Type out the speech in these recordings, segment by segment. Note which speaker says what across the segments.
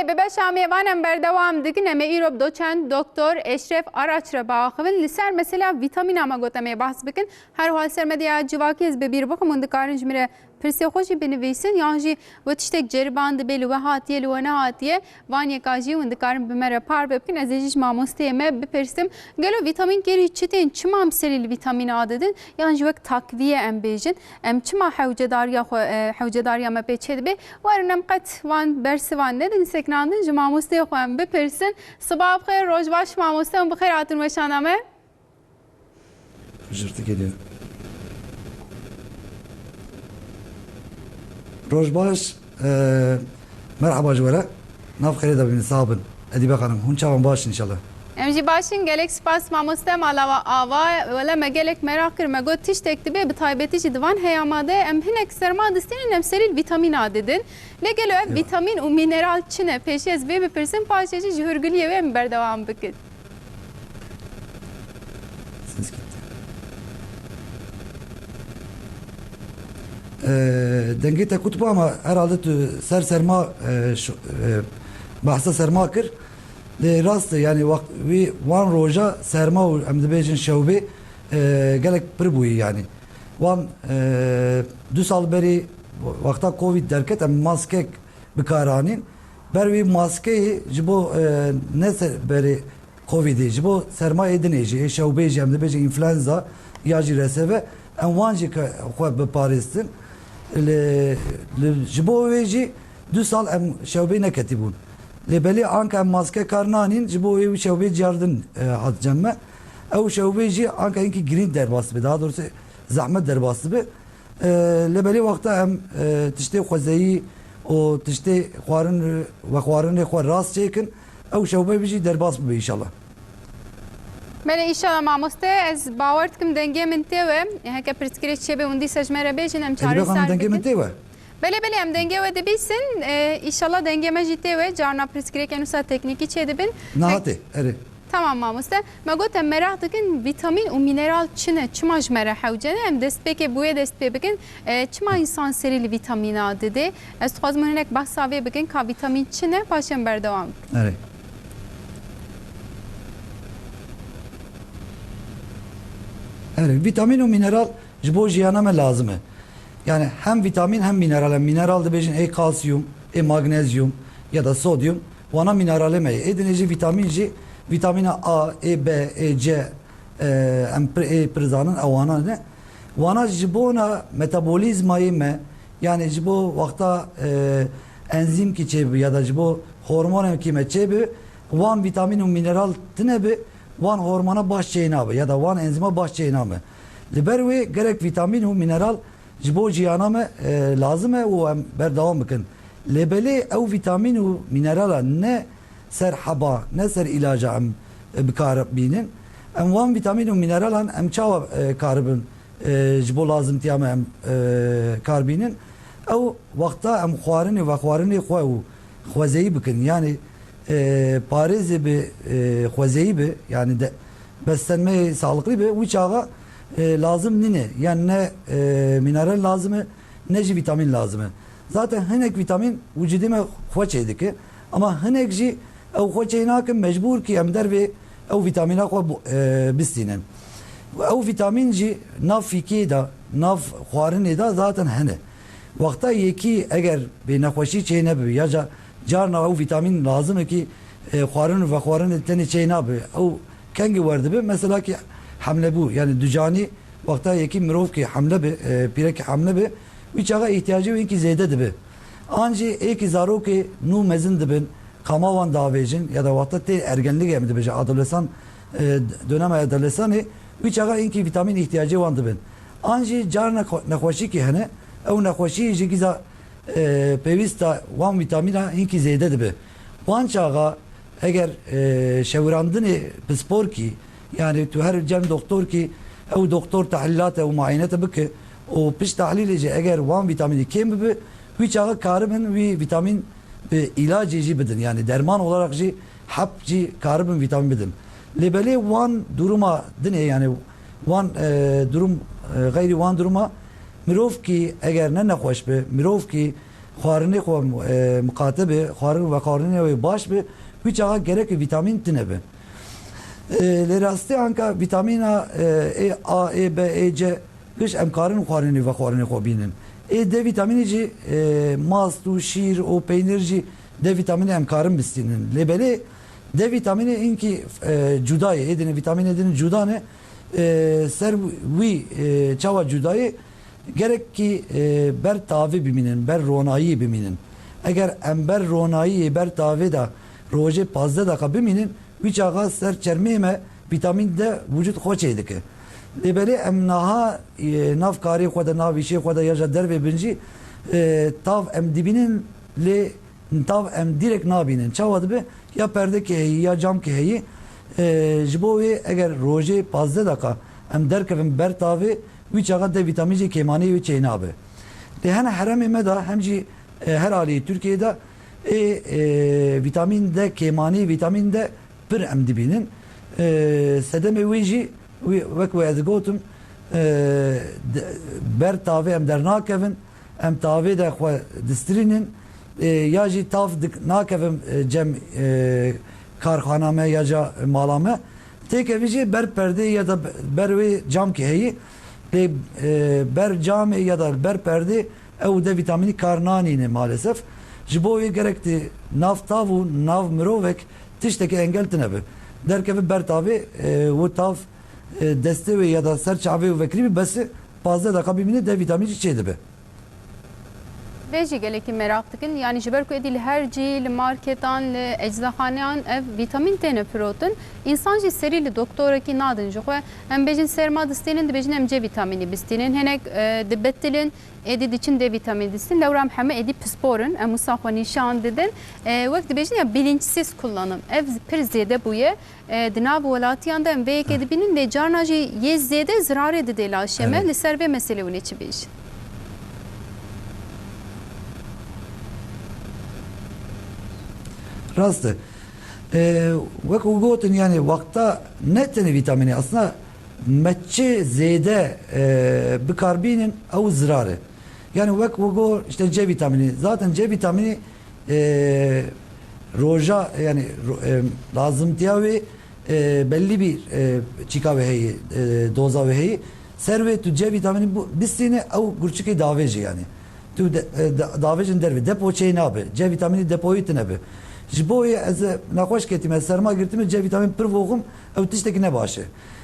Speaker 1: بله ببش آمیوانم بردوام دیگه نمی ایروب دوچند دکتر اشرف آراچ را باخون لسر مثلا ویتامین آما گوتم بحث بکن هر حال سر مدیا جواکی از ببیر بخم مندکارنج میره پرسی خوشی بنویسن یعنی و تشتک جرباند بلو هاتیه لو نه هاتیه وانی کاجی مندکارن بمره پار بکن از ایش ماموسته ما بپرسم قالوا ویتامین گری چتین چما مسلی ویتامین عاددن یعنی وقت تقویه ام بیجن ام چما حوجه داریا ما پیچید به وارنم قط وان برس وان ندن سکناندن جماموسته خوام بپرسن صباح بخیر روز باش ماموسته بخیر آتون وشانامه
Speaker 2: جرت geliyor. روزباش مرحبا جوارا ناف خير دبين صابن ادي بقى هون شابن باش ان شاء الله
Speaker 1: امجي باشين گلک سپاس ماموسته مالا آوا ولا مگلک مراقر مگو تیش تکتبه بتایبتی جدوان هیاماده ام هنک سرما دستین نمسری ویتامین آددن لگلو ویتامین و مینرال چنه پیشی از بی بپرسن پاشیجی جهرگلیه و ام بردوام بکد
Speaker 2: dengete kutubu ama herhalde serma bahsa serma kır de rast yani vi van roja serma emdibejin şevbi gelek pribuyi yani van du sal beri vakta covid derket em maske bikaranin bervi maskeyi jibo ne beri covid'i jibo serma edineji şevbeji emdibejin influenza yacı reseve em vanji ko be paristin jibo veji du sal em şevbe neketibun lebeli anka maske karnanin jibo ev şevbe cardın hat cemme ev şevbeji anka inki green derbası be daha doğrusu zahmet derbası be lebeli vakta em tişte xozeyi o tişte xwarın ve xwarın xwar rast çekin ev şevbe beji derbası be inşallah
Speaker 1: بله ایشالا ماموسته از باورت کم دنگه منته و هک پرسکریت چه به اندی سجمره بیشن هم چاری سال
Speaker 2: دنگه منته و
Speaker 1: بله هم دنگه و دبیسن ایشالا دنگه مجیته و جارنا پرسکریت کنو سا تکنیکی چه دبین
Speaker 2: نهاته اره
Speaker 1: tamam ماموسته ما گفتم merak دکن ویتامین و مینرال چنه چماج مره حوجنه هم دست بکه بوی دست بکن چما انسان سریل ویتامین آده از خوازمون هنک بحثاوی بکن که ویتامین چنه پاشم بردوام
Speaker 2: اره Evet, vitamin ve mineral jibo jiyaname lazım. Yani hem vitamin hem mineral. Mineral de bejin kalsiyum, magnezyum ya da sodyum. Vana mineraleme. Edinici vitaminci vitamina A, B, C prizanın avana ne? Vana jibona metabolizmayı me yani jibo vakta enzim ki çebi ya da jibo hormon ki me çebi van vitamin ve mineral tinebi van hormona baş çeyna ya da van enzime baş çeyna mı? Liberwe gerek vitamin ve mineral jibo ciyana lazım o berdavam bakın. Lebeli ev vitamin ve mineral ne ser haba ne ser ilaca am bikarabinin em van vitamin ve mineral em çava karbon jibo lazım tiyama em karbinin ev vakta em xwarini ve xwarini xwa xwazeyi bakın yani Paris'e bir xozeyi bir yani de beslenme sağlıklı bir bu çağa lazım nine yani ne mineral lazım ne vitamin lazım. Zaten henek vitamin vücuduma xoçeydi ki ama henekci ev xoçeynak mecbur ki emder ve ev vitamina xo bistinen. Ev vitaminci naf fiki da naf xwarin da zaten hene. Vakta yeki eğer bir nakhoşi çeyne bir ya Carna o vitamin lazım ki xwarın ve xwarın teni çeyna be o kengi vardı be mesela ki hamle bu yani dücani vakta yeki mirov ki hamle be pirek hamle be uçağa ihtiyacı var ki zeyde be anci ek zaro ki nu mezin de ben kamavan davecin ya da vakta te ergenlik emdi be adolesan dönem adolesanı uçağa inki vitamin ihtiyacı vardı ben anci carna nakhoşi ki hani o nakhoşi jigiza pevista van vitamina inki zeyde de be. Van çağa eğer şevrandını spor ki yani tu her cem doktor ki o doktor tahlilata o muayenete bike o piş tahlilici eğer van vitamini kim be bu çağa karbon ve vitamin ilacı bedin yani derman olarak ji hapci karbon vitamin bedin. Lebeli van duruma dine yani van durum gayri van duruma mirov ki eğer ne hoş be mirov ki خواردنی خو مقاطبه خواردن و خواردنی و باش به هیچ آقا gerek vitamin tine be. لراستی آنکه ویتامین A, E, B, E, C کش امکارن خواردنی و خواردنی خو بینن. د ویتامینی جی ماست و شیر و پینیر جی د ویتامین امکارن بستینن. لبله د ویتامین اینکی جدای ایدن ویتامین ایدن جدا نه سر وی چاوا جدای gerek ki ber tavi biminin, ber ronayı biminin. Eğer ember ronayı ber tavi da roje pazda da biminin, üç ağa ser çermeme vitamin de vücut hoş edike. Lebeli em naha navkari khoda nav işi khoda ya derbe binci tav em dibinin le tav em direkt nabinin. Çavad be ya perde ki ya cam ki jibovi eğer roje pazda da em derkevim ber tavi üç ağa de vitamin kemani ve çeynabe. Lehane heremi meda hemci her hali Türkiye'de vitamin D kemani vitamin D bir em dibinin sedeme veji vek ve ezgotum ber tavi em der nakevin em tavi de xwe distrinin ya jî tav nakevim cem karxaname ya ca malame tek evici ber perde ya da ber ve cam ki heyi ber cam ya da ber perde ev de vitamini karnanine maalesef jibovi gerekti nav tavu nav mirovek tişteki engel tinebe derkevi ber tavi bu tav deste ve ya da serçave ve kribi besi fazla da kabimini de vitamini çeydi be.
Speaker 1: Veci geleki merak dikin yani jiber ku edil her cil marketan eczahanean ev vitamin tene protein insan ji serili doktora ki nadın jo hem bejin serma distinin de bejin hem C vitamini bistinin henek de betilin edi için D vitamini distin devram heme edi sporun em musafa nişan dedin vakti bejin ya bilinçsiz kullanım ev pir zede buye dinav velatiyanda em ve edibinin de carnaji yez zede zarar edide la şeme li serve mesele uni çibiş.
Speaker 2: Rastı. Ve kugotin yani vakta netini vitamini aslında meçe zede bir karbinin av zırarı. Yani ve kugo işte C vitamini zaten C vitamini roja yani lazım tiyavi belli bir çika ve heyi doza ve heyi serve tu C vitamini bu bisine av gurçiki daveci yani. Tu davecin dervi depo çeyne abi C vitamini depoyu tine be. Jiboye ez nakoş ketime serma girtime C vitamin pir voğum ev tişteki ne başı.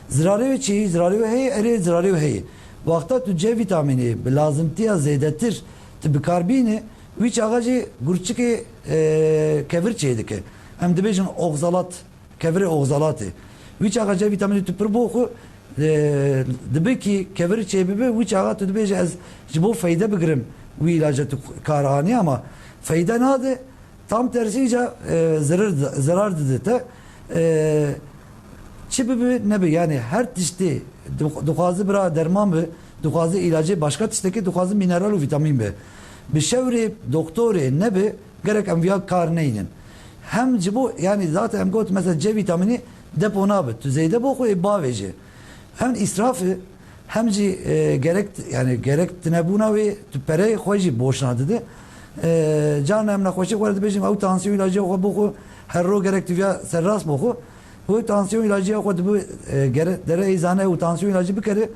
Speaker 2: Zirarı ve çiğ, zirarı ve hey, ere zirarı ve hey. Vakta tu C vitamini lazımtiya zedetir tu bikarbini viç ağacı gurçiki kevir çeydike. Hem de bejin oğzalat, kevri oğzalatı. Viç ağacı vitamini tu pir voğu dibe ki kevir çeybibe viç ağa tu dibe ez jibo fayda bigirim bu ilacı tu karhani ama fayda nadı tam tersice zarar dedi. Çibi ne be yani her tişte duhazı bira derman be duhazı ilacı başka tişteki duhazı mineral ve vitamin be. Bir şevri doktori ne be gerek enviya kar neyinin. Hem bu yani zaten hem got mesela C vitamini depona be tüzeyde boku baveci. Hem israfı hem gerek yani gerek tinebuna ve tüpere hoji boşuna dedi. Can hem nakoşi vardı bejim o tansiyon ilacı o boku her ro gerektiği serras boku bu tansiyon ilacı o bu dere izane o tansiyon ilacı bir kere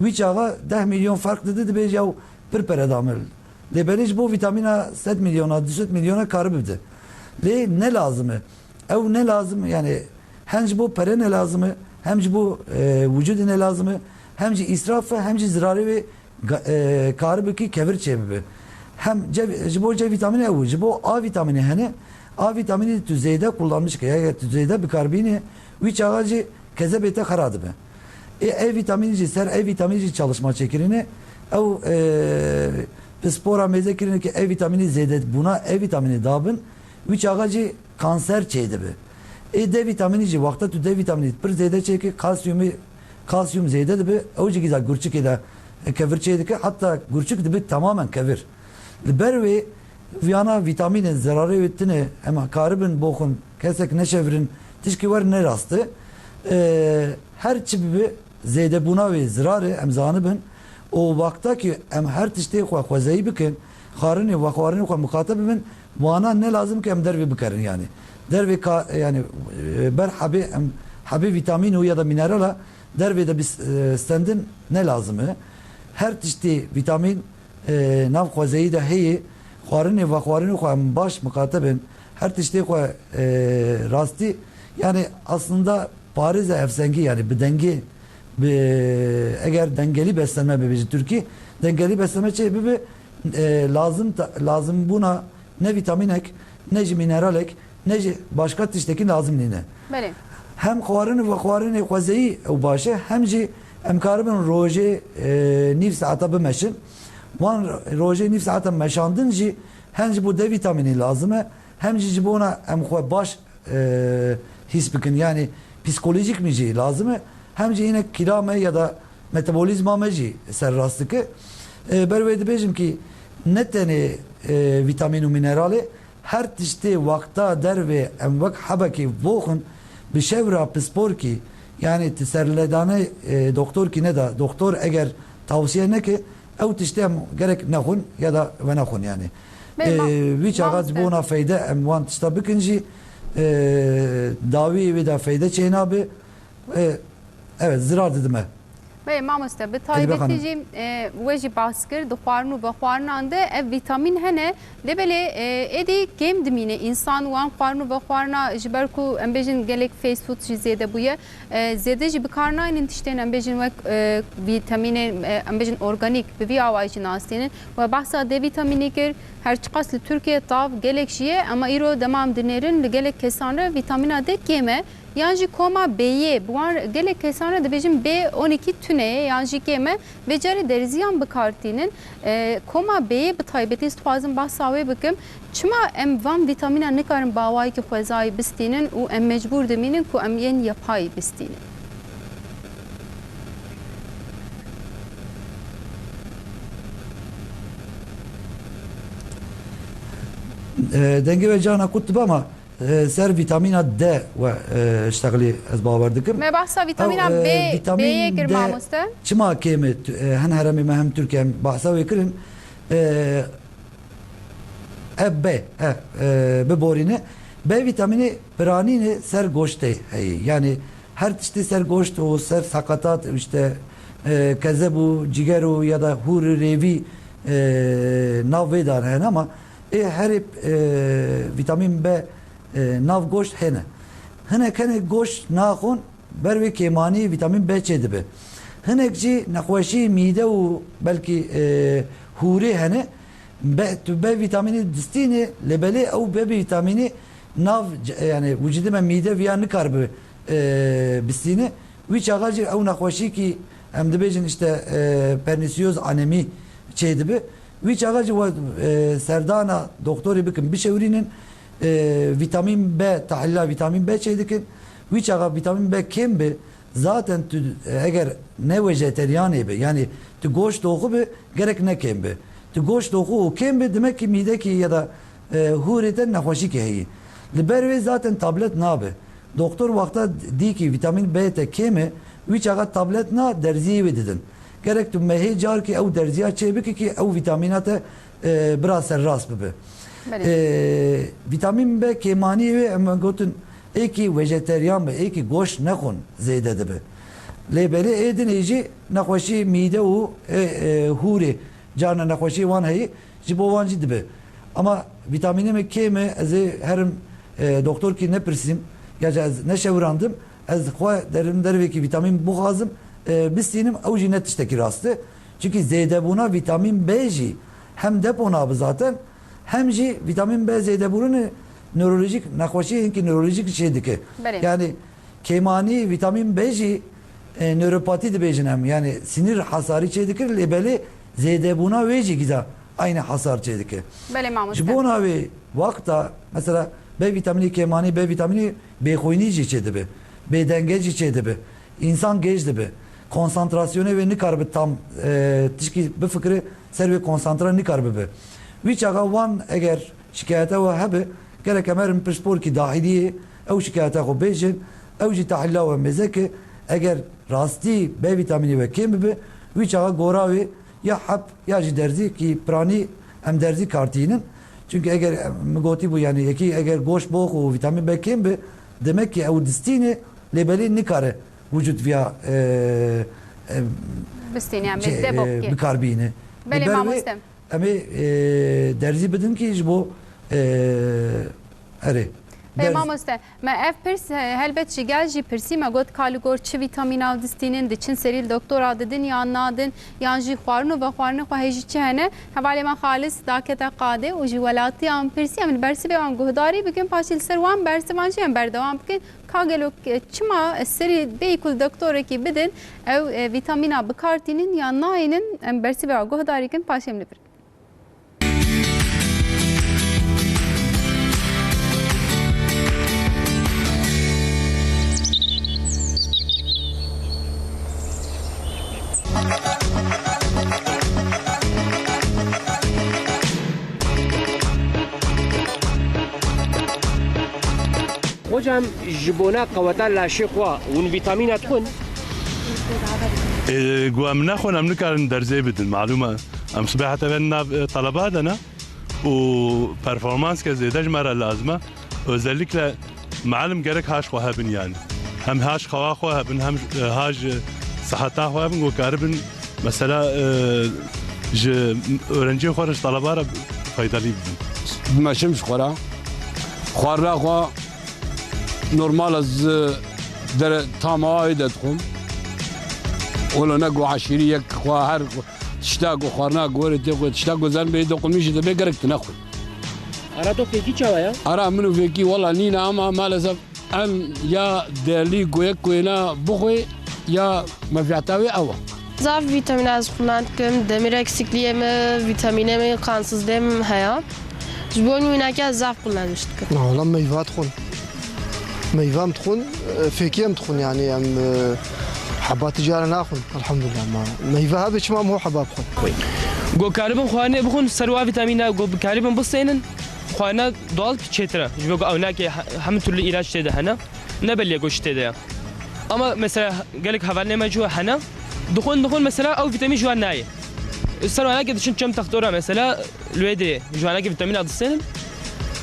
Speaker 2: bir çağa 10 milyon fark dedi bej ya bir pere damel lebeliş bu vitamina 7 milyona 4 milyona karbıdı le ne lazım ev ne lazım yani hem bu pere ne lazım hem bu vücudu ne lazım hem israfı hem zararı ve karbı ki kevir çebi hem jibo C vitamini ev, jibo A vitamini hani A vitamini tüzeyde kullanmış ki ya tüzeyde bir karbini üç ağacı kezebete haradı be. E vitamini ser E vitamini çalışma çekirini ev spora mezekirini ki E vitamini zedet buna E vitamini dabın üç ağacı kanser çeydi be. D vitamini vakta tu D vitamini bir zeyde çeki kalsiyum zeyde be o güzel gurçuk eda kevir çeydi ki hatta gurçuk dibi tamamen kevir. Berve viyana vitaminin zararı ettiğini ama karibin bokun kesek ne çevirin tişki var ne rastı her çibi zeyde buna ve zararı emzanı ben o vakta ki em her tişte xwazeyi bikin خارنی و خوارنی خو مخاطب من وانا نه لازم که ام درvi بکرن yani dervi yani ber habi vitamin ya da minerala dervi de biz standın ne lazım her tişti vitamin nav khozeyi de heyi خوارنی و خوارنی خو baş mukatebin her tişti xo rasti yani aslında Paris efsengi yani bir denge eğer dengeli beslenme bebeği Türkiye dengeli beslenme şey bebe lazım buna ne vitamin ek ne mineral ek ne başka tişteki lazım nine.
Speaker 1: Bale.
Speaker 2: Hem خوارن و خوارن خوزی او باشه هم جی امکاربن روزه نif saate بمشن وان روزه نif saate مشاندن جی hem bu D vitamini lazım hem ci buna hem baş his bikin yani psikolojik mi ci lazım hem yine kilame ya da metabolizma meci serrastıkı bervedi bejim ki ne tane vitamini minerali her tişte vakta derve emvak habaki vohun bir şevra pispor ki yani teserledane doktor ki ne da doktor eğer tavsiye ne ki ev tişte gerek nehun ya da ve nehun yani viç ağaç buna fayda emvan tişte bikinci davi ve da fayda çeynabi evet zirar dedim
Speaker 1: Bey mamoste bi taybeti jî wê jî bas kir di xwarin û vexwarinan de ev vîtamîn hene lebelê êdî kêm dimîne însan wan xwarin û vexwarina ji ber ku em bêjin gelek fast food jî zêde bûye zêde jî bikar nayînin tiştên em bêjin wek vîtamînê em bêjin organik bi vî awayî jî nastînin we behsa D vîtamînê kir her çiqas li Tirkiye tav gelek jî ye ama îro demam dinêrin li gelek kesan re vîtamîna D kêm e yan jî koma B'ye bu an gelek kesan re dibêjin B12 tüneye yan jî kêm e ve carî derziyan bikartînin koma B'ye bi taybetî dixwazim behsa wê bikim çima em van vîtamîna nikarin bawayekî xwezayî bistînin û em mecbûr dimînin ku em yên yapayî bistînin.
Speaker 2: Denge ve cana kutub ama ser vitamina D ve iştagli ez bawer dikim.
Speaker 1: Me bahsa vitamina B'ye kir mamoste.
Speaker 2: Çima kemi hen heremi mehem Türkiye bahsa ve kirin B borine B vitamini pranine ser goşte yani her tişte ser goşt o ser sakatat işte kezebu cigeru ya da huri revi navvedar hen ama her vitamin B nav goşt hene hene kene goşt nakhun berve kemani vitamin B çedibe henekci nakwaşi mide u belki huri hene B vitamini distini lebeli au B vitamini nav yani vücuduma mide veya nikarbe bistini viç ağacı au nakwaşi ki hem de bejin işte pernisiyoz anemi çedibe viç ağacı serdana doktori bikin bir çevrinin vitamin B tahilla vitamin B çedikin viç ağa vitamin B kembe zaten eğer ne vejeteryan ebe yani tu goş doğu be gerek ne kembe tu goş doğu o kembe demek ki mideki ya da hureten nakhoşi ki heyi liberve zaten tablet ne be doktor vakta di ki vitamin B te keme viç ağa tablet na derziye vedidin gerek tu mehe car ki ev derziya çebik ki ev vitaminate biraz serras be vitamin B kemani ve ama gotun eki vejeteryan be eki goş nekon zeyde de be lebeli edin eci nakhoşi mide u huri cana nakhoşi wan hey jibovan cidbe ama vitamini me keme az herim doktor ki ne persim ya ne şevrandım az xwa derim derveki vitamin bu lazım bisinim au jinet işteki rastı çünkü zeyde buna vitamin B ji hem depona zaten hem ji vitamin B zeyde bunu nörolojik nakhoşi ki nörolojik şeydiki yani kemani vitamin B ji nöropati de bejinem yani sinir hasarı çedikir lebeli zeyde buna veci giza aynı hasar çedike.
Speaker 1: Bele mamuste.
Speaker 2: Buna ve vakta mesela B vitamini kemani B vitamini B koynici çedibe. B dengeci çedibe. İnsan geçdibe. Konsantrasyonu ve nikarbı tam tişki bir fikri serve konsantra nikarbı be. Viç ağa van eğer şikayete ve hebe gerek emerin pespor ki dahiliye ev şikayete ko bejin ev ji tahilla ve mezeke eğer rasti B vitamini ve kemi be viç ağa goravi ya hap ya ji derzi ki prani em derzi kartinin. Çünkü eğer migoti bu yani eğer goş bok u vitamin B kim be demek ki ev distini lebeli nikare vücut veya
Speaker 1: بستين يعني بالدبوك
Speaker 2: bikarbini.
Speaker 1: بله ما مستم
Speaker 2: Ama derzi bedin ki iş bu are.
Speaker 1: بله ما مستم ما اف برس هلبت شجال جي برسي ما قلت كالوغور چه فيتامين او دستينين دچن سريل دكتور عددين يا نادن يانجي خوارنو و خوارنو خو هيجي چهنه حواله ما خالص داكتا قاده و جولاتي ام برسي من برسي به ام گهداري بكن پاشيل سروان برسي وانجي ام بردوام بكن كاغلو چما سري بيكل دكتور كي بدن او فيتامين بكارتينين يا ناينن ام برسي به گهداري كن پاشيم لبر
Speaker 3: Hocam jibona qawata laşi xwa un vitaminat xun
Speaker 4: قوام ناخذ عم نكرن درجة بدل معلومة أم صباح تبعنا طلبات أنا وبرفورمانس كزيادة مرة لازمة وذلك معلم جرك هاش خوهبن يعني هم هاش خوا خوهبن هم هاج صحتا خوهبن وكاربن مثلا ج أورنجي خارج طلبات فايدة لي بدن
Speaker 5: ما شمش خورا خورا خوا نورمال از در تماعي دتخم ولا نقو عشيري يك خوا هر تشتاق وخورنا قول تشتاق وزن بيد قميش ده بيقرك تنخل
Speaker 3: ara to peki çava ya
Speaker 5: أرى منو فيكي والله نينا أما ما لازم أم يا دالي قويك كوينا بخوي يا ما في عتاوي أوا
Speaker 6: Zaf vitamin az kullandım. Demir eksikliği mi, vitamine mi, kansızlığı mı haya. Jibon oynarken zaf kullanmıştık.
Speaker 7: والله ميفات تخون ميفام تخون فيكيم تخون يعني ام حبات تجارة ناخون الحمد لله ما ميفا هذا شمام هو حباب خون
Speaker 8: گو کاربن خوانه بخون سروا ویتامینا گو کاربن بسینن خوانه دال چتره جو گو اونا که همه türlü ilaç dedi hana ne belli goş dedi ama mesela gelek havaline mecua hana دخون mesela او vitamin şu an nayi سروا که دشن چم تختورا mesela lüedi şu an ki vitamin adı senin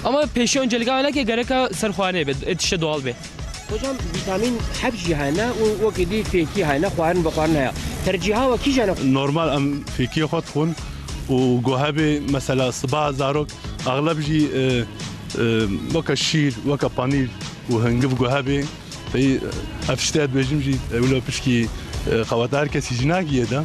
Speaker 8: ama peşi öncelik ana ki gerek serxuane be etişe doğal be
Speaker 3: hocam vitamin hep jihana o kedi peki hana xwarin baqarna ya terciha ve ki jana
Speaker 4: نورمال أم في كي خد خون وجوهبي مثلا صباع زاروك أغلب جي وكا الشير وكا بانير وهنجيب جوهبي في أفشتات بيجمجي ولا بشكي خواتار كسي جناكي ده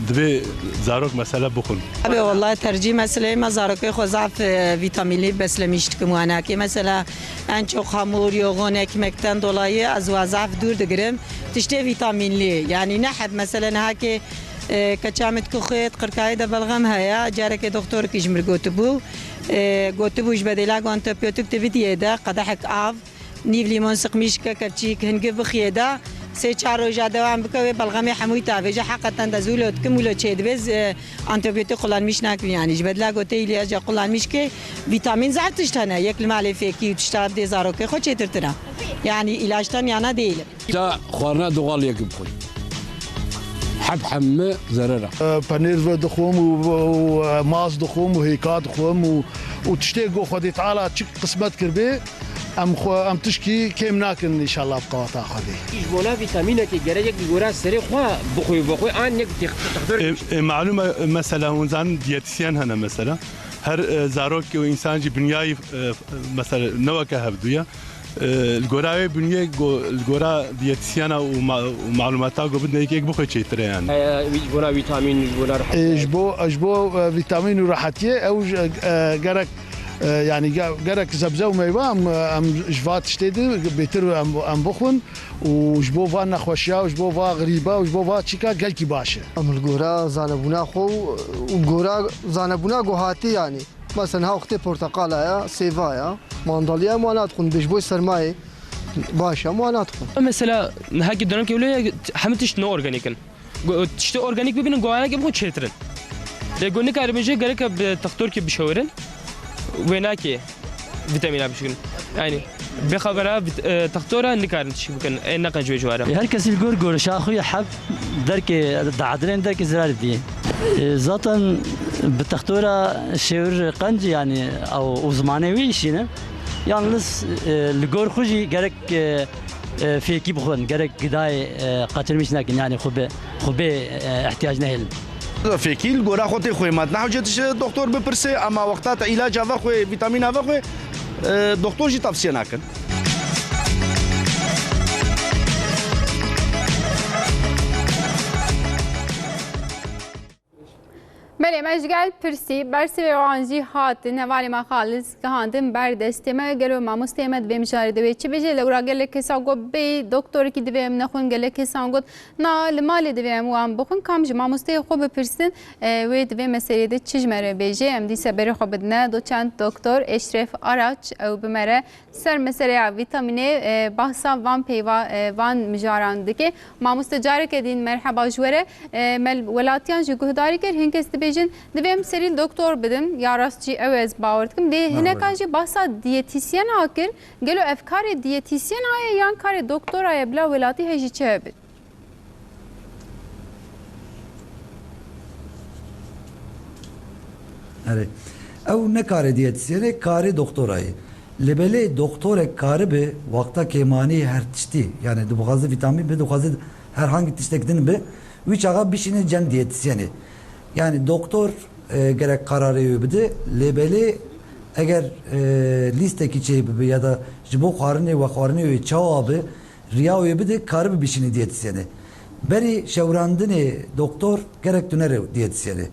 Speaker 4: دبي زاروك مثلا بخون
Speaker 9: abi والله tercih meseleyi mazarokı ضعف vitaminli beslemiştim ana ki mesela en çok hamur yoğun ekmekten dolayı az vazaf durdurum tişte vitaminli yani ne hep mesela ha ki kaçamet kuxet qırkayı da balgam haya jareke doktor ki jmir gotubu jbedela antibiyotik tevdiye da qadahak av niv limon sıkmış ka kapçik henge bxiyeda سه چهار روز دوام بکنه بلغمی حموی تابجه حقیقتا دزولت کمولو چید بز آنتیبیوتیک قلان میش نکنی یعنی جبدلا گوته ایلیاج قلان میش که ویتامین زعتش تنه یک المعلف فیکی تشتاب دیزارو که خود چیتر ترا یعنی علاج تن یعنی دیل
Speaker 5: تا خورنا دوغال يك بخوي حب حمه زرره
Speaker 10: بانير دخوم وماس دخوم وهيكات دخوم وتشتاقوا خدي تعالى تشك قسمت كربي ام تشكي كيم ناكن ان شاء الله بقوة خدي
Speaker 3: jibona vitamine ki gelecek gora seri xwa bxoy an nek taqdir
Speaker 4: معلومة مثلا ونزان ديتيسيان هنا مثلا هر زاروك وإنسان جي بنياي مثلا نوكا هبدويا الجوراوي بنيا الجورا ديتيسيانا ومعلوماتها جو بدنا يك بخوي تشيتر يعني
Speaker 3: jibona vitamin jibona
Speaker 10: اجبو فيتامين وراحتيه او جرك يعني جرك زبزه ميوه ام جفات شتيدي بيتر ام بخون وجبو فانا خوشيا وجبو فا غريبه وجبو فا تشيكا قالكي باشا
Speaker 7: ام الجورا زانبونا خو وجورا زانبونا جوهاتي يعني مثلا ها وقت برتقال يا سيفا يا مانداليا ما تكون بجبوي سرماي باشا ما تكون
Speaker 8: mesela haki dönem ki öyle hamitiş no organikin işte organik bibinin goana ki bu çetrin le gonik arbece gerek doktor ki bişorin ويناكي فيتامين بشكل يعني بخبرها تختورها نكارن شبكن نقن جوي جوارا
Speaker 11: herkes الجور شاخو يحب درك دعدرين درك زرار دي zaten بتختورا شعور قنج يعني او uzmanı işine yalnız ligor خوجي gerek فيكي بخون gerek gıdayı kaçırmış nakin yani خوبه احتياج نهل
Speaker 12: فيكي الجورا خوتي خوي ما نحوجتش دكتور ببرسي اما وقتات علاج هذا خوي فيتامين هذا خوي دكتور جي توصيه ناكن
Speaker 1: بله مجگل پرسی برسی و آنجی هات نوالی ما خالص که هندم بردستمه گلو ما مستمد بیم شاری دوی چی بجه لورا گله کسا گو بی دکتر کی دویم نخون گله کسا گو نا لمال دویم وام بخون کام جما مسته خوب پرسین و دوی مسئله ده چیج مره بیجه ام دی سبری خوب بدنه دو چند دکتر اشرف آراچ او بمره سر مسئله ویتامینه بحثا وان پیوا وان مجاراند که ما مستجاره کدین مرحبا جوره مل ولاتیان جو گهداری کر هنگس بیجن دویم سری دکتر بدم یا راستچی اوز باورد کم ده هنه کاجی بحثا دیتیسین آکر گلو افکار دیتیسین آیا یان کار دکتر آیا بلا ولاتی هجی چه بید
Speaker 2: اره او نه کار دیتیسیene kari doktorayı. Lebele doktore karı be vakta kemani her tişti. Yani dubuğazı vitamin be dubuğazı herhangi tiştektin be. Üç ağa bir şeyin cem diyetisyeni. Yani doktor gerek kararı öbüdü. Lebele eğer listeki şey be ya da jibo kharını ve kharını ve çavabı riya öbüdü karı bir şeyin diyetisyeni. Beri şevrandını doktor gerek döneri diyetisyeni.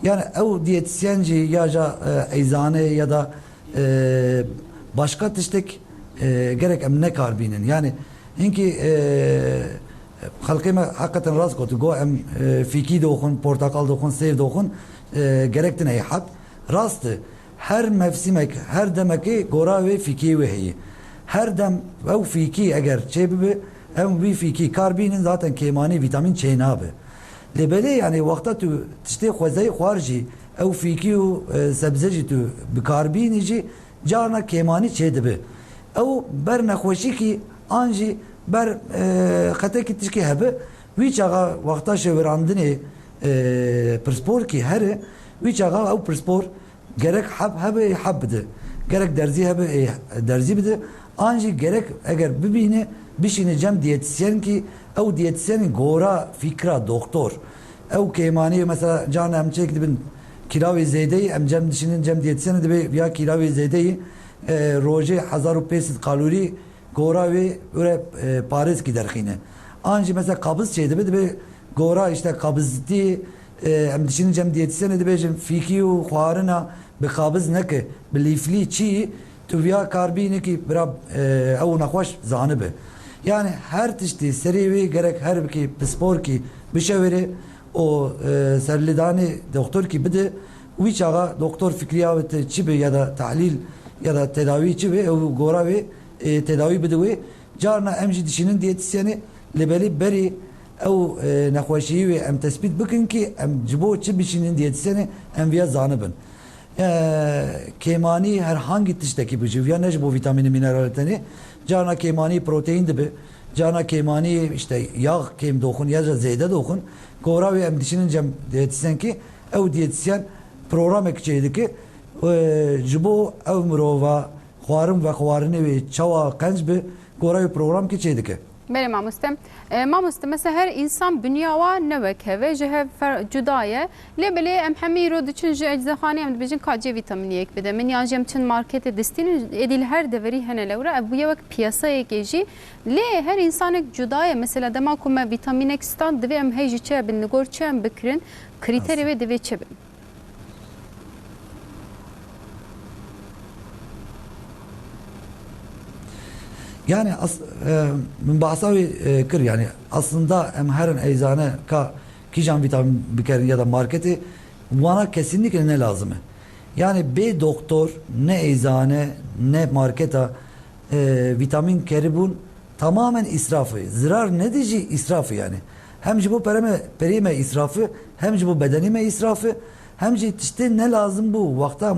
Speaker 2: Yani o diyetisyenci ya da eczane ya da başka tiştek gerek emne karbinin yani inki halkıma hakikaten rast kotu go em fiki dokun portakal dokun sev dokun gerektin ey hak rastı her mevsimek her demeki gora ve fiki ve heyi her dem o fiki eğer çebibi em vi fiki karbinin zaten kemani vitamin çeynabe lebele yani vakta tu tişte khwazay kharji ev fiki u sebzeci tu bikarbinici جارنا کیمانی چه دبه او بر نخوشی کی آنجی بر خطه کی تشکی هبه وی چاقا وقتا شوراندنی پرسپور کی هره وی چاقا او پرسپور gerek هبه حب ده gerek derzi هبه derzi bide آنجی gerek eğer bibine bişine cem diyetisyen ki او diyetisyenin gora fikra doktor او kemani mesela can emçek dibin kilavi zeydeyi em cem dişinin cem diyetisyeni de ya kilavi zeydeyi roje 1500 kalori gora ve öyle Paris gider xine. Anji mesela kabız şeyde de gora işte kabız di em dişinin cem diyetisyeni de cem fikiyu xwarına be kabız ne ki bilifli çi tu ya karbini ki birab ev nakhoş zanıbe. Yani her tişti serivi gerek her ki spor ki bir şey veri o serlidani doktor ki bide uy çağa doktor fikriya ve çibe ya da tahlil ya da tedavi çibe o gora ve tedavi bide ve carna emji dişinin diyetisyeni lebeli beri o nakhoşi ve em tespit bakın ki em cibo çibişinin diyetisyeni em viya zanıbın kemani herhangi tişteki bu ya ne bu vitamini mineralleri carna kemani protein de be cana kemani işte yağ kem dokun ya da zeyde dokun gora ve em dişinin cem diyetisyen ki ev diyetisyen program ekçeydi ki jibo ev mrova xwarım ve xwarını ve çava kanç be gora ve program ki çeydi ki
Speaker 1: بله ماموسته مثلا هر انسان بنیاوا نوکه و جه جدایه لبلی ام همی رو دچن جو اجزاخانی ام دبیجن کاجی ویتامین یک بده من یانجم چن مارکت دستین ادیل هر دوری هنه لورا ابویا وک پیاسای گیجی لی هر انسانک جدایه مثلا دما کوم ویتامین یک ستان دوی ام هیجی چه بن نگور چه ام بکرین کریتری و دوی چه بن
Speaker 2: Yani min bahsavi kır yani aslında em herin eczane ka kijan vitamin bikerin ya da marketi bana kesinlikle ne lazım? Yani be doktor ne eczane ne marketa vitamin keribun tamamen israfı. Zarar ne dici israfı yani. Hem bu perime israfı hem bu bedenime israfı hem işte ne lazım bu vakta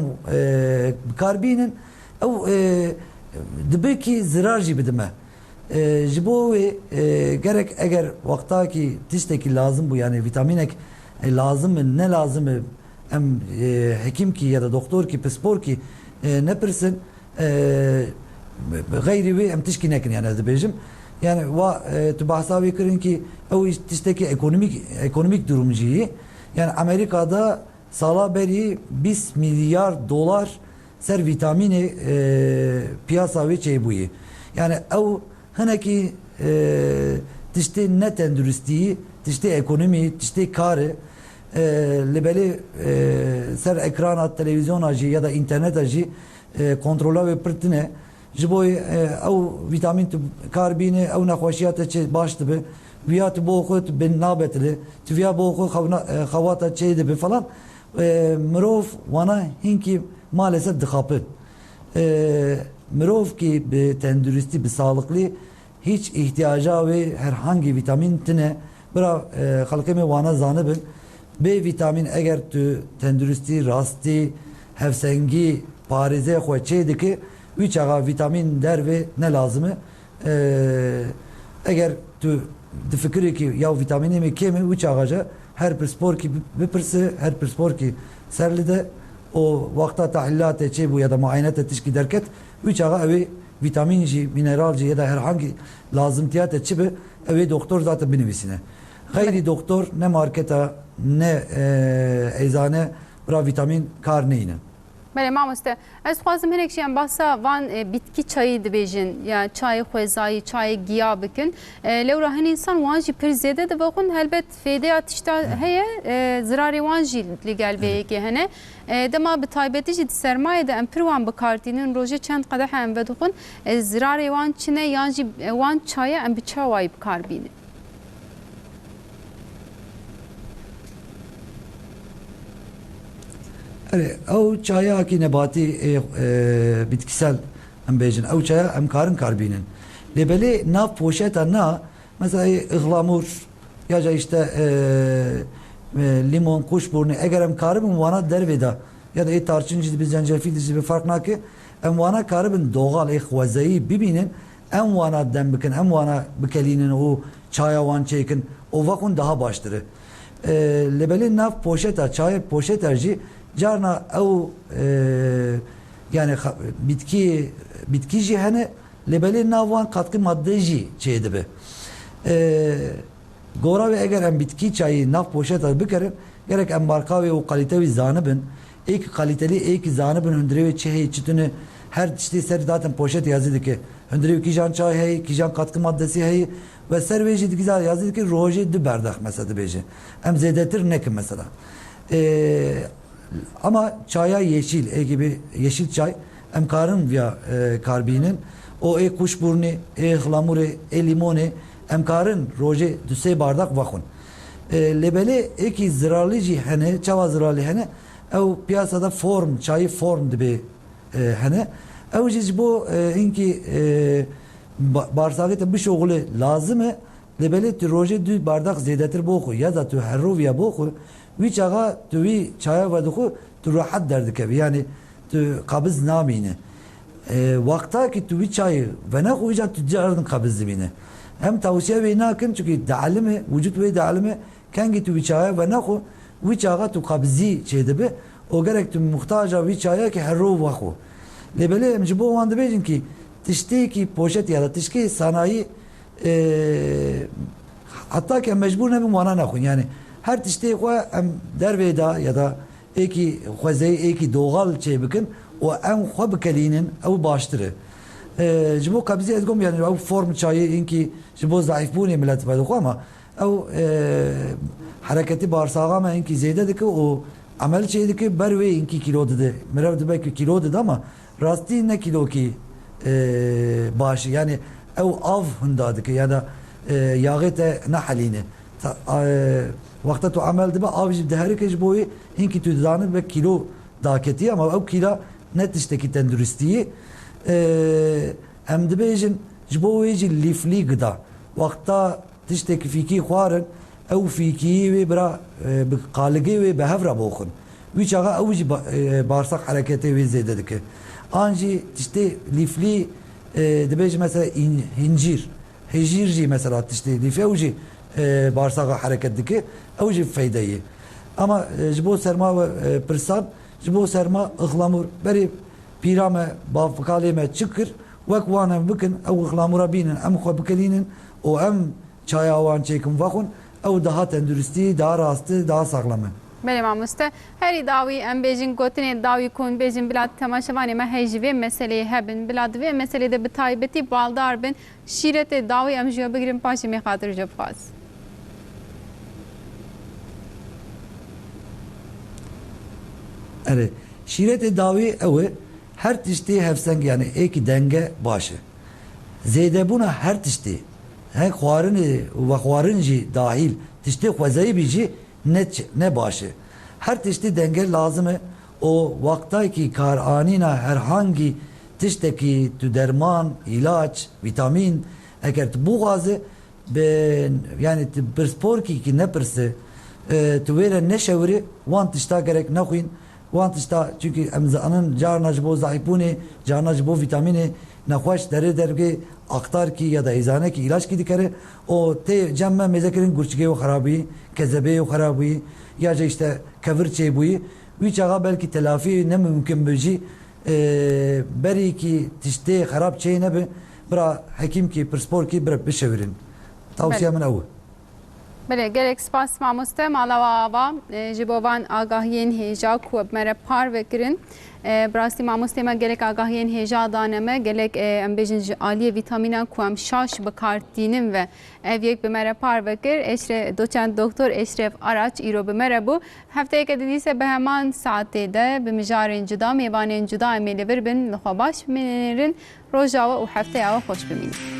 Speaker 2: karbinin o dibe ki zarar jî bidime. Ji bo wê gerek eğer vakta ki tiştekî lazım bu yani vitaminek lazım mı ne lazım mı em hekim ki ya da doktor ki pspor ki ne pirsin gayri ve em tişki nekin yani ez bejim yani va tu bahsa ve kirin ki o tişteki ekonomik durumciyi yani Amerika'da sala beri 20 milyar dolar ser vitamini piyasa ve şey buyu yani o haneki tişte ne tendürüstüyü tişte ekonomi tişte karı libeli ser ekran televizyon acı ya da internet acı kontrola ve pırtine jiboy o vitamin karbine o nakhoşiyat çe baştı be viyat bu okut ben nabetli tüya bu okut havata çeydi be falan mirov wana hinki maalesef dıkapı mirov ki bir tendürüstü bir sağlıklı hiç ihtiyaca ve herhangi vitamin tine bira halkeme wana zanıbın B vitamin eğer tu tendürüstü rastı hevsengi parize xoçeydi ki üç ağa vitamin der ve ne lazımı eğer tu fikri ki ya vitamini mi kemi üç ağaca her bir spor ki bir pırsı her bir spor ki serli de o vakta tahillat eçe bu ya da muayenet etiş giderket üç ağa evi vitaminci, mineralci ya da herhangi lazımtiyat etçi bir evi doktor zaten benevisine. Gayri doktor ne marketa ne eczane bura vitamin kar neyine.
Speaker 1: Bele mamoste ez xwazim hinek jî em bahsa van bitki çayı dibêjin ya çayı xwezayî çayı giya bikin lewra hin insan wan jî pir zêde dibixwin helbet fêdeya tişta heye zirarê wan jî li gel vê yekê hene dema bi taybetî jî di sermayê de em pir wan bikartînin rojê çend qedehe em vedixwin zirarê wan çi ne yan jî wan çaya em bi çawayî bikarbînin.
Speaker 2: او çaya ki nebati bitkisel em bejin o çaya em karın karbinin lebeli na poşeta na mesela ıhlamur ya da işte limon kuşburnu eğer em karın vana derveda ya da tarçın bir zencefil bir fark na ki em vana karın doğal xwazayı bibinin em vana dembikin em vana bikelinin o çaya wan çekin o vakun daha baştırı lebeli na poşeta çaya poşeterci carna o yani bitki cihane lebeli navan katkı maddeci şeydi be gora ve eğer em bitki çayı naf poşet bir kere gerek em marka ve o kalite ve zanıbın ek kaliteli ek zanıbın hündre ve çehe çitini her işte ser zaten poşet yazdı ki hündre ve kijan çay hey kijan katkı maddesi hey ve serveci güzel yazdı ki roje de berdak mesela beji em zedetir ne ki mesela ama çaya yeşil gibi yeşil çay emkarın veya karbinin o kuşburnu ıhlamuru limonu emkarın roje düse bardak vakun lebeli eki zirarlı cihane çava zirarlı hane ev piyasada form çayı form gibi hane ev ciz bu inki bağırsakta bir şoğlu lazım lebeli roje dü bardak zedetir boku ya da tu herru ya boku وی چاقا توی چای و دخو تو راحت درد کبی یعنی تو قبض نامینه وقتا که توی چای و نه خویجا تو جردن قبض زمینه هم توصیه به اینا کن چون که دعلمه وجود وی دعلمه کنگی توی چای و نه خو وی چاقا تو قبضی چیده به او گرک تو محتاجا وی چای که هر رو وخو لبله مجبو وانده بیجن که تشتی کی پوشت یا تشکی صنایع حتی که مجبور نبیم وانا نخون yani her tişte em derveda ya da eki xwezey eki doğal şey bikin o em xwe bikelinin ew baştırı ji bo kabzî ez gom yani ew form çayı inki ji bo zayıfbûnê millet vedixwe ama ew hareketi bağırsağa me inki zêde dike o amel şey dike ber wê inki kilo dide mirev dibe ki kilo dide ama rastî ne kilo ki baş yani ew av hunda dike ya da yağı te nehelîne وقتا تو عمل دبا آویج دهری کش بوی اینکی تو دانه به کیلو داکتی اما او کیلا نتشتکی تندرستی ام دبیجن جبوی جی لیفلی گدا وقتا تشتکی فیکی خوارن او فیکی و برا قالگی و به هفرا بوخن وی چاقا او جی بارساق حرکتی و زیده دکه آنجی تشتی لیفلی دبیج مثلا هنجیر جی مثلا تشتی لیفی او جی bağırsağa hareket dike evci faydeyi ama ji bo serma ve pirsan ji bo serma ıhlamur beri pîrame bavkalê me çıkır wek wan em bikin ew ıhlamura bînin em xwe bikelînin û em çaya wan çêkin vexwin ew daha tenduristî daha rastî daha sağlam e.
Speaker 1: بله مامۆستا هەری داوی ئەم بێژین گوتنێ داوی کۆن بێژین بلات تەماشەوانێ مە هەیژێ مەسلەی هەبن بلات vê meselê de bi taybetî baldar bin şîretê dawî em ji we bigirin paşê mê xatir ji bixwaz.
Speaker 2: Erê şîretê dawî ew e her tiştê hevseng yani êkî denge baş e. Zêdebûna her tiştê hek xwarinê ve xwarin jî dahîl tiştê xwezayî bî jî ne baş e. Her tiştê denge lazım e. O vaktayki karanîna herhangi tiştekî tu derman, ilaç, vitamin eger tu bûxwaze yani tu pirsporkî ki nepirse tu wêre neşewirî wan tişta gerek nexwîn wan tişta çünkü em zanin carna ji bo zayîbûnê carna ji bo vitaminê nexweş derê dergê aktar ki ya da êzane ki ilaç ki dikere o tê cem me mêzekirin gurçikê û xerabî kezebê û xerabî ya jî işte kevir çêbûyî wî çaxa belkî telafî ne mümkün bû jî berî ki tiştê xerab çê nebe bira hekîm ki pirspor ki bira bişevirin tavsiye min ew e.
Speaker 1: بله گرک سپاس مامۆستا ماڵەوە ئاوا ji bo van agahiyên hêja ku me re par vekirin birastî mamostê me gelek agahiyên hêja dane me gelek em bêjin ji aliyê vîtamînan ku em şaş bikardînin ve ev yek bi me re par vekir doçent doktor Eşref Araç îro bi me re bû hefteyeke didîse bi heman saetê de bi mijarên cuda mêvanên cuda em ê li vir bin li xwe baş bimêrin roja we û hefteya we xweş bimînin.